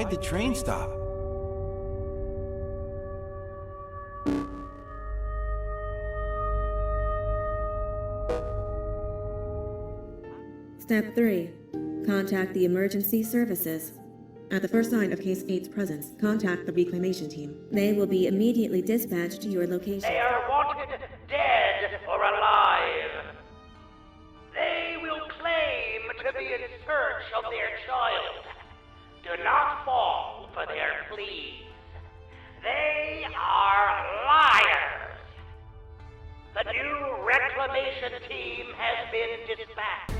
the train stop. Step 3. Contact the emergency services. At the first sign of Case 8's presence, contact the reclamation team. They will be immediately dispatched to your location. They are wanted dead or alive. They will claim to be in search of their child. Do not fall for their pleas. They are liars. The new reclamation team has been dispatched.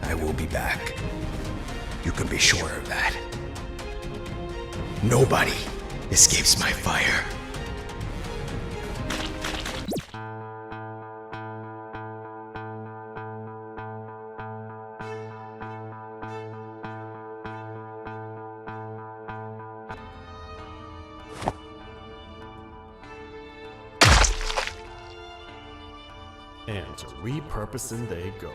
I will be back. You can be sure of that. Nobody escapes my fire. And to repurposing they go.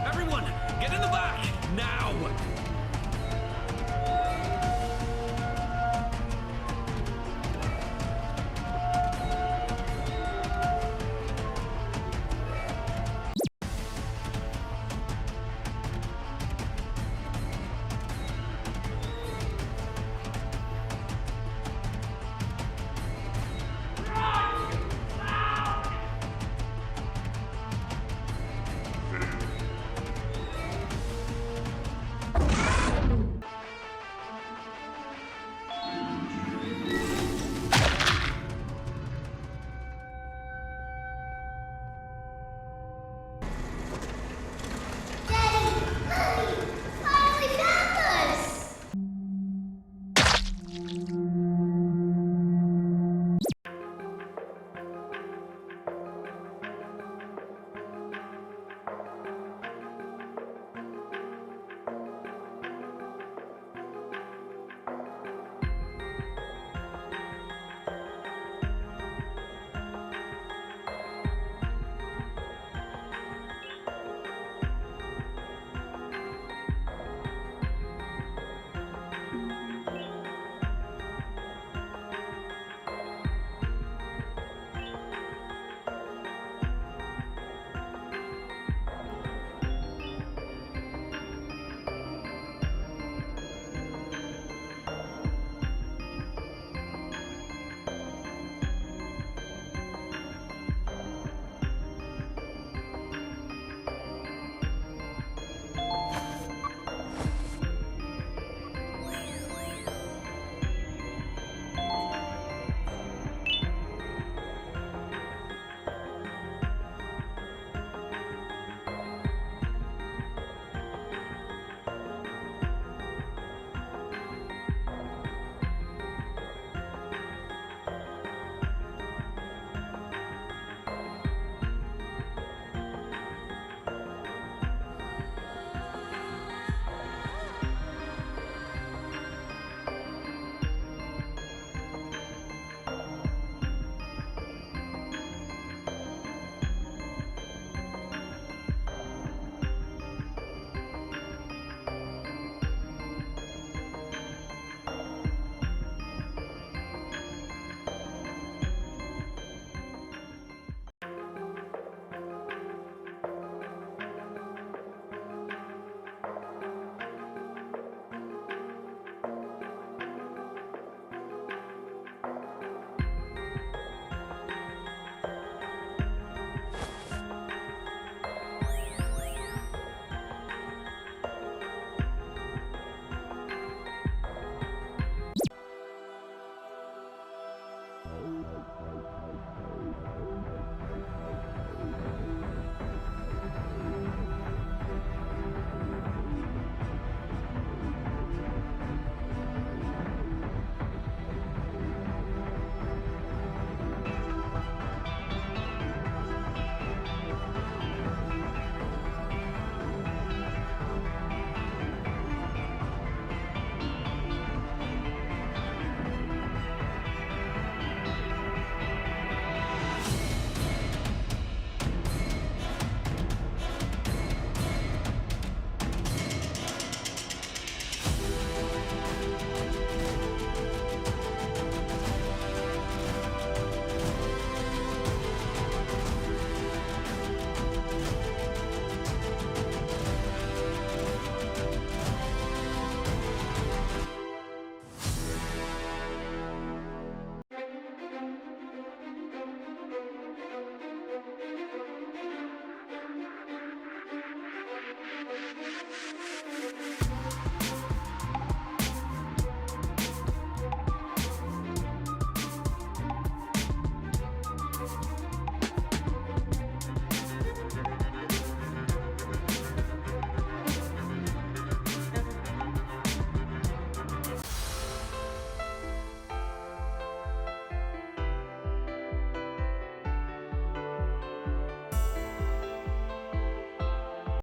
Everyone, get in the back, now!